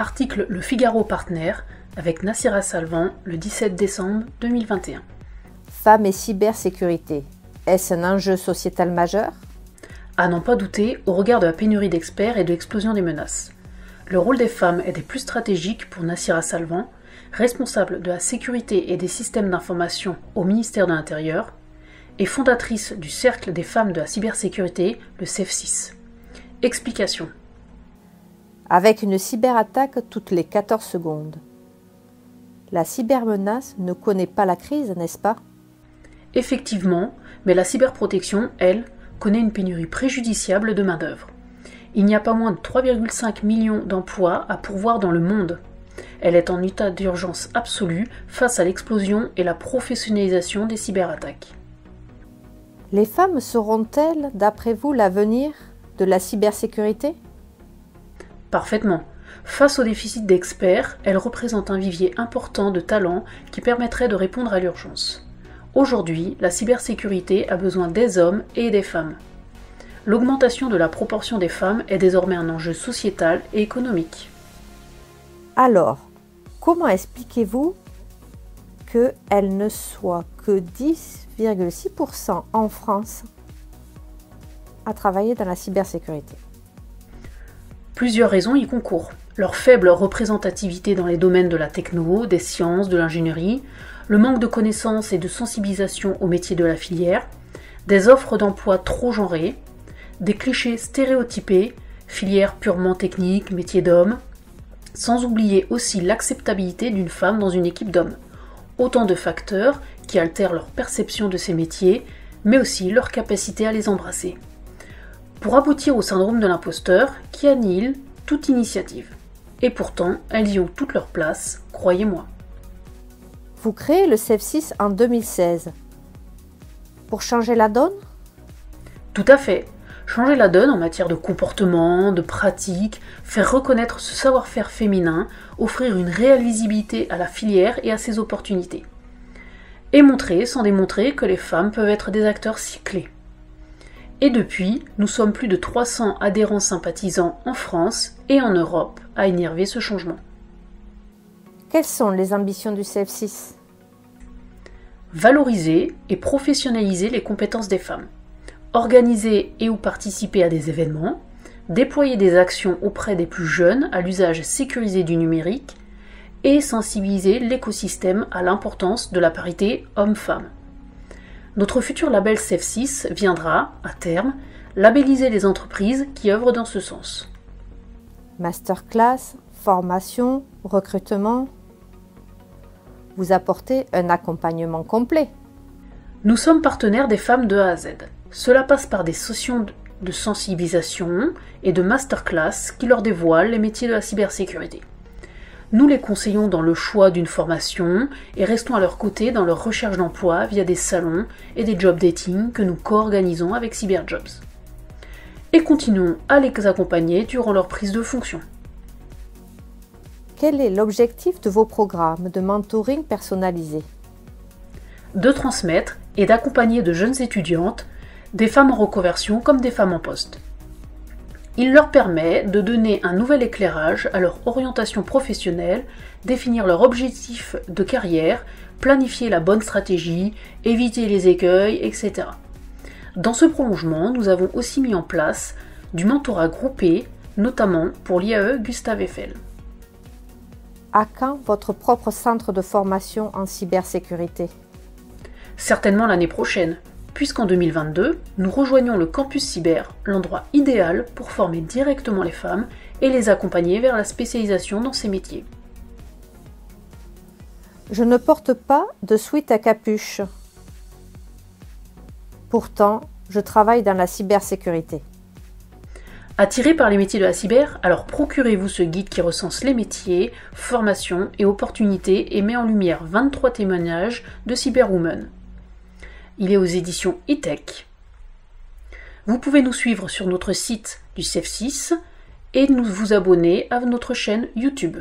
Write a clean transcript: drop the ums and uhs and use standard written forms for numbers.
Article Le Figaro Partner avec Nassira Salvan le 17 décembre 2021. Femmes et cybersécurité, est-ce un enjeu sociétal majeur? À n'en pas douter au regard de la pénurie d'experts et de l'explosion des menaces. Le rôle des femmes est des plus stratégiques pour Nassira Salvan, responsable de la sécurité et des systèmes d'information au ministère de l'Intérieur, et fondatrice du Cercle des femmes de la cybersécurité, le CEF6. Explication. Avec une cyberattaque toutes les 14 secondes. La cybermenace ne connaît pas la crise, n'est-ce pas? Effectivement, mais la cyberprotection, elle, connaît une pénurie préjudiciable de main-d'œuvre. Il n'y a pas moins de 3,5 millions d'emplois à pourvoir dans le monde. Elle est en état d'urgence absolue face à l'explosion et la professionnalisation des cyberattaques. Les femmes seront-elles, d'après vous, l'avenir de la cybersécurité? Parfaitement. Face au déficit d'experts, elles représentent un vivier important de talents qui permettrait de répondre à l'urgence. Aujourd'hui, la cybersécurité a besoin des hommes et des femmes. L'augmentation de la proportion des femmes est désormais un enjeu sociétal et économique. Alors, comment expliquez-vous qu'elle ne soit que 10,6% en France à travailler dans la cybersécurité? Plusieurs raisons y concourent. Leur faible représentativité dans les domaines de la techno, des sciences, de l'ingénierie, le manque de connaissances et de sensibilisation aux métiers de la filière, des offres d'emploi trop genrées, des clichés stéréotypés, filière purement technique, métier d'homme, sans oublier aussi l'acceptabilité d'une femme dans une équipe d'hommes. Autant de facteurs qui altèrent leur perception de ces métiers, mais aussi leur capacité à les embrasser. Pour aboutir au syndrome de l'imposteur qui annihile toute initiative. Et pourtant, elles y ont toute leur place, croyez-moi. Vous créez le CEF6 en 2016. Pour changer la donne? Tout à fait. Changer la donne en matière de comportement, de pratique, faire reconnaître ce savoir-faire féminin, offrir une réelle visibilité à la filière et à ses opportunités. Et montrer, sans démontrer, que les femmes peuvent être des acteurs si clés. Et depuis, nous sommes plus de 300 adhérents sympathisants en France et en Europe à innerver ce changement. Quelles sont les ambitions du CEF6? Valoriser et professionnaliser les compétences des femmes. Organiser et ou participer à des événements. Déployer des actions auprès des plus jeunes à l'usage sécurisé du numérique. Et sensibiliser l'écosystème à l'importance de la parité homme-femme. Notre futur label CEF6 viendra, à terme, labelliser les entreprises qui œuvrent dans ce sens. Masterclass, formation, recrutement. Vous apportez un accompagnement complet. Nous sommes partenaires des femmes de A à Z. Cela passe par des sessions de sensibilisation et de masterclass qui leur dévoilent les métiers de la cybersécurité. Nous les conseillons dans le choix d'une formation et restons à leur côté dans leur recherche d'emploi via des salons et des job dating que nous co-organisons avec Cyberjobs. Et continuons à les accompagner durant leur prise de fonction. Quel est l'objectif de vos programmes de mentoring personnalisé? De transmettre et d'accompagner de jeunes étudiantes, des femmes en reconversion comme des femmes en poste. Il leur permet de donner un nouvel éclairage à leur orientation professionnelle, définir leur objectif de carrière, planifier la bonne stratégie, éviter les écueils, etc. Dans ce prolongement, nous avons aussi mis en place du mentorat groupé, notamment pour l'IAE Gustave Eiffel. À quand votre propre centre de formation en cybersécurité? Certainement l'année prochaine, puisqu'en 2022, nous rejoignons le campus cyber, l'endroit idéal pour former directement les femmes et les accompagner vers la spécialisation dans ces métiers. Je ne porte pas de sweat à capuche. Pourtant, je travaille dans la cybersécurité. Attiré par les métiers de la cyber, alors procurez-vous ce guide qui recense les métiers, formations et opportunités et met en lumière 23 témoignages de cyberwomen. Il est aux éditions e-tech. Vous pouvez nous suivre sur notre site du CEF6 et vous abonner à notre chaîne YouTube.